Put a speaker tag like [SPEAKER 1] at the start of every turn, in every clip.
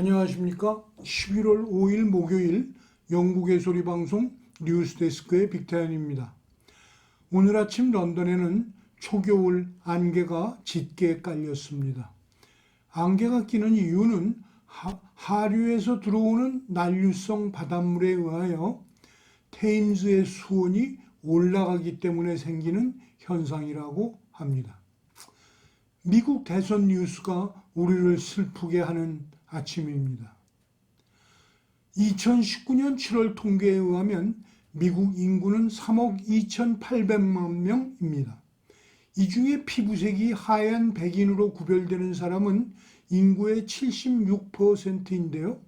[SPEAKER 1] 안녕하십니까. 11월 5일 목요일 영국의 소리 방송 뉴스데스크의 빅타연입니다. 오늘 아침 런던에는 초겨울 안개가 짙게 깔렸습니다. 안개가 끼는 이유는 하류에서 들어오는 난류성 바닷물에 의하여 테임스의 수온이 올라가기 때문에 생기는 현상이라고 합니다. 미국 대선 뉴스가 우리를 슬프게 하는 아침입니다. 2019년 7월 통계에 의하면 미국 인구는 3억 2,800만 명입니다. 이 중에 피부색이 하얀 백인으로 구별되는 사람은 인구의 76%인데요.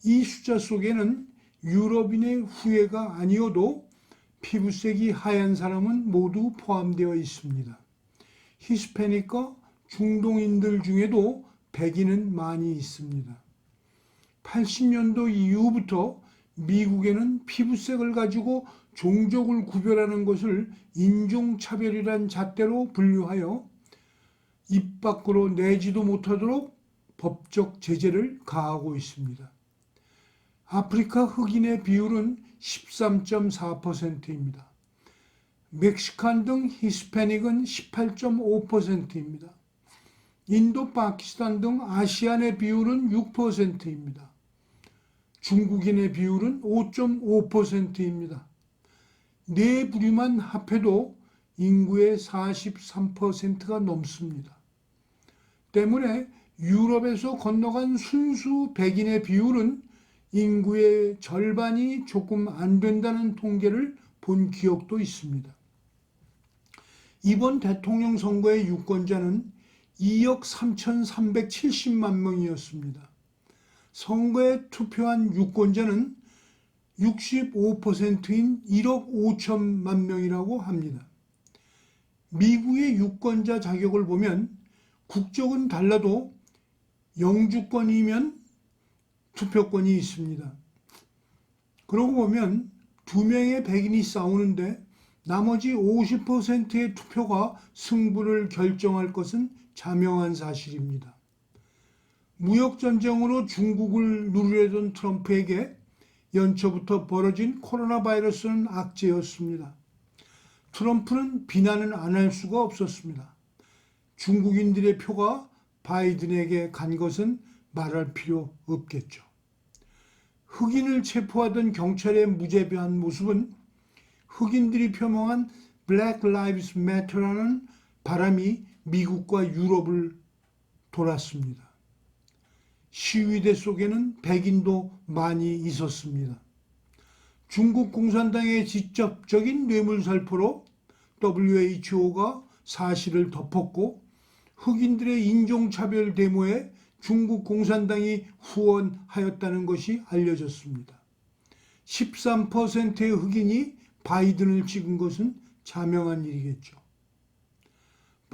[SPEAKER 1] 이 숫자 속에는 유럽인의 후예가 아니어도 피부색이 하얀 사람은 모두 포함되어 있습니다. 히스패닉과 중동인들 중에도 백인은 많이 있습니다. 80년도 이후부터 미국에는 피부색을 가지고 종족을 구별하는 것을 인종차별이란 잣대로 분류하여 입 밖으로 내지도 못하도록 법적 제재를 가하고 있습니다. 아프리카 흑인의 비율은 13.4%입니다. 멕시칸 등 히스패닉은 18.5%입니다. 인도, 파키스탄 등 아시안의 비율은 6%입니다. 중국인의 비율은 5.5%입니다. 네 부류만 합해도 인구의 43%가 넘습니다. 때문에 유럽에서 건너간 순수 백인의 비율은 인구의 절반이 조금 안 된다는 통계를 본 기억도 있습니다. 이번 대통령 선거의 유권자는 2억 3,370만 명이었습니다. 선거에 투표한 유권자는 65%인 1억 5천만 명이라고 합니다. 미국의 유권자 자격을 보면 국적은 달라도 영주권이면 투표권이 있습니다. 그러고 보면 두 명의 백인이 싸우는데 나머지 50%의 투표가 승부를 결정할 것은 자명한 사실입니다. 무역전쟁으로 중국을 누르려던 트럼프에게 연초부터 벌어진 코로나 바이러스는 악재였습니다. 트럼프는 비난은 안 할 수가 없었습니다. 중국인들의 표가 바이든에게 간 것은 말할 필요 없겠죠. 흑인을 체포하던 경찰의 무자비한 모습은 흑인들이 표명한 Black Lives Matter라는 바람이 미국과 유럽을 돌았습니다. 시위대 속에는 백인도 많이 있었습니다. 중국 공산당의 직접적인 뇌물살포로 WHO가 사실을 덮었고 흑인들의 인종차별 데모에 중국 공산당이 후원하였다는 것이 알려졌습니다. 13%의 흑인이 바이든을 찍은 것은 자명한 일이겠죠.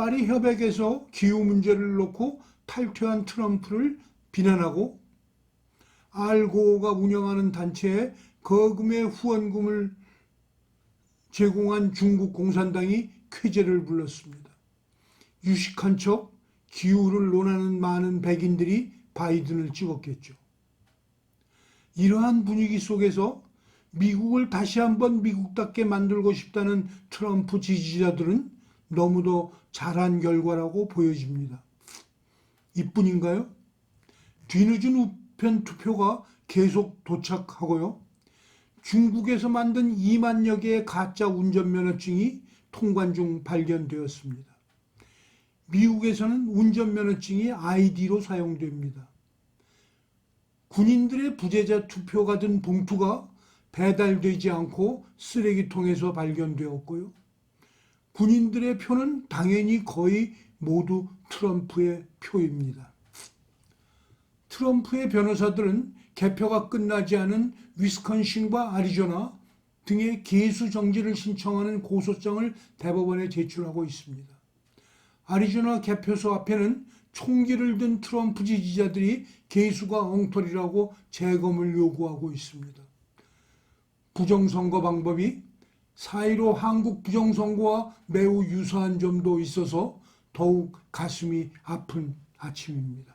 [SPEAKER 1] 파리 협약에서 기후 문제를 놓고 탈퇴한 트럼프를 비난하고 알고가 운영하는 단체에 거금의 후원금을 제공한 중국 공산당이 쾌재를 불렀습니다. 유식한 척 기후를 논하는 많은 백인들이 바이든을 찍었겠죠. 이러한 분위기 속에서 미국을 다시 한번 미국답게 만들고 싶다는 트럼프 지지자들은 너무도 잘한 결과라고 보여집니다. 이뿐인가요? 뒤늦은 우편 투표가 계속 도착하고요. 중국에서 만든 2만여 개의 가짜 운전면허증이 통관 중 발견되었습니다. 미국에서는 운전면허증이 아이디로 사용됩니다. 군인들의 부재자 투표가 든 봉투가 배달되지 않고 쓰레기통에서 발견되었고요. 군인들의 표는 당연히 거의 모두 트럼프의 표입니다. 트럼프의 변호사들은 개표가 끝나지 않은 위스콘신과 아리조나 등의 개수 정지를 신청하는 고소장을 대법원에 제출하고 있습니다. 아리조나 개표소 앞에는 총기를 든 트럼프 지지자들이 개수가 엉터리라고 재검을 요구하고 있습니다. 부정선거 방법이 4.15 한국 부정선거와 매우 유사한 점도 있어서 더욱 가슴이 아픈 아침입니다.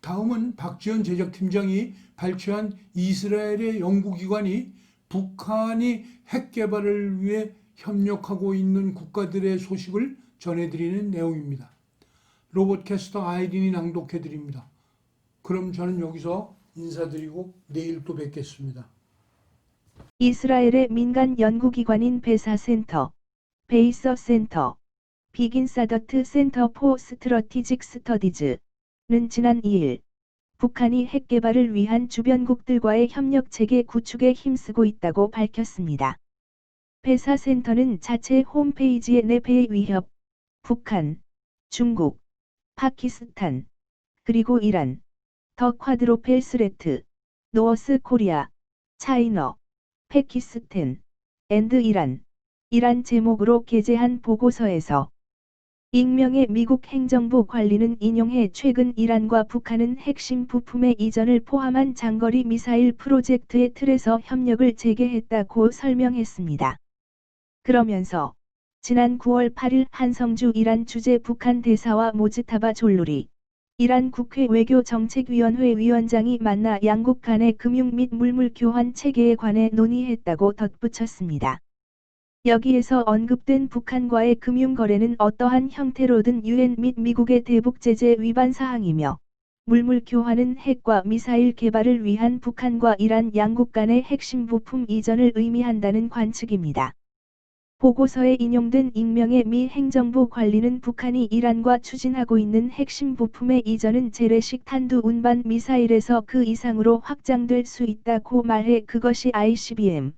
[SPEAKER 1] 다음은 박지원 제작팀장이 발췌한 이스라엘의 연구기관이 북한이 핵 개발을 위해 협력하고 있는 국가들의 소식을 전해드리는 내용입니다. 로봇캐스터 아이린이 낭독해드립니다. 그럼 저는 여기서 인사드리고 내일 또 뵙겠습니다.
[SPEAKER 2] 이스라엘의 민간 연구기관인 베사센터, 베이서 센터, 비긴사더트 센터 포 스트러티직 스터디즈는 지난 2일 북한이 핵 개발을 위한 주변국들과의 협력 체계 구축에 힘쓰고 있다고 밝혔습니다. 베사센터는 자체 홈페이지에 내패의 위협, 북한, 중국, 파키스탄, 그리고 이란, 더 쿼드로펠 스레트, 노어스 코리아, 차이너, 파키스탄, 앤드 이란 제목으로 게재한 보고서에서 익명의 미국 행정부 관리는 인용해 최근 이란과 북한은 핵심 부품의 이전을 포함한 장거리 미사일 프로젝트의 틀에서 협력을 재개했다고 설명했습니다. 그러면서 지난 9월 8일 한성주 이란 주재 북한 대사와 모즈타바 졸루리 이란 국회 외교정책위원회 위원장이 만나 양국 간의 금융 및 물물 교환 체계에 관해 논의했다고 덧붙였습니다. 여기에서 언급된 북한과의 금융거래는 어떠한 형태로든 유엔 및 미국의 대북 제재 위반 사항이며 물물 교환은 핵과 미사일 개발을 위한 북한과 이란 양국 간의 핵심 부품 이전을 의미한다는 관측입니다. 보고서에 인용된 익명의 미 행정부 관리는 북한이 이란과 추진하고 있는 핵심 부품의 이전은 재래식 탄두 운반 미사일에서 그 이상으로 확장될 수 있다고 말해 그것이 ICBM,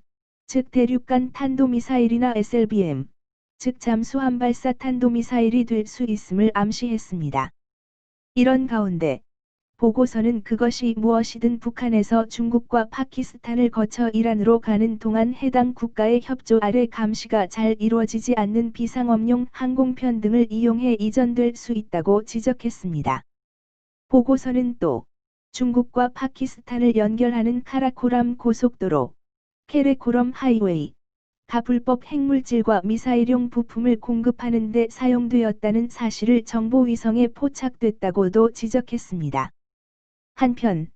[SPEAKER 2] 즉 대륙간 탄도미사일이나 SLBM, 즉 잠수함 발사 탄도미사일이 될 수 있음을 암시했습니다. 이런 가운데 보고서는 그것이 무엇이든 북한에서 중국과 파키스탄을 거쳐 이란으로 가는 동안 해당 국가의 협조 아래 감시가 잘 이루어지지 않는 비상업용 항공편 등을 이용해 이전될 수 있다고 지적했습니다. 보고서는 또 중국과 파키스탄을 연결하는 카라코람 고속도로, 케레코럼 하이웨이, 가 불법 핵물질과 미사일용 부품을 공급하는 데 사용되었다는 사실을 정보위성에 포착됐다고도 지적했습니다. 한편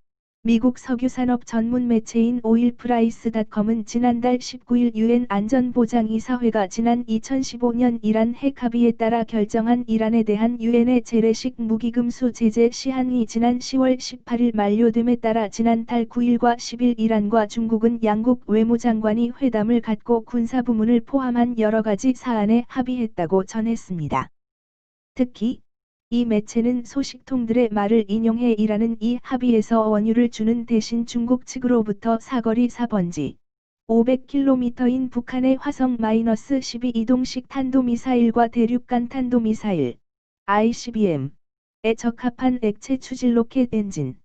[SPEAKER 2] 미국 석유산업 전문 매체인 오일프라이스닷컴은 지난달 19일 유엔 안전보장이사회가 지난 2015년 이란 핵 합의에 따라 결정한 이란에 대한 유엔의 재래식 무기금수 제재 시한이 지난 10월 18일 만료됨에 따라 지난달 9일과 10일 이란과 중국은 양국 외무장관이 회담을 갖고 군사부문을 포함한 여러 가지 사안에 합의했다고 전했습니다. 특히 이 매체는 소식통들의 말을 인용해 이란은 이 합의에서 원유를 주는 대신 중국 측으로부터 사거리 4번지 500km인 북한의 화성-12 이동식 탄도미사일과 대륙간 탄도미사일 ICBM에 적합한 액체 추진 로켓 엔진,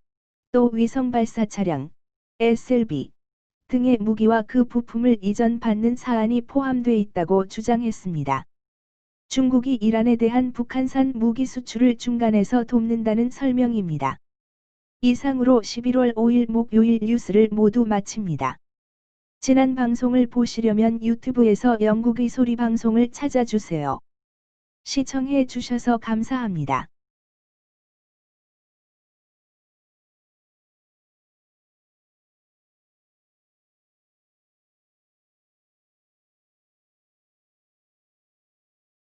[SPEAKER 2] 또 위성 발사 차량 SLB 등의 무기와 그 부품을 이전받는 사안이 포함돼 있다고 주장했습니다. 중국이 이란에 대한 북한산 무기 수출을 중간에서 돕는다는 설명입니다. 이상으로 11월 5일 목요일 뉴스를 모두 마칩니다. 지난 방송을 보시려면 유튜브에서 영국의 소리 방송을 찾아주세요. 시청해 주셔서 감사합니다.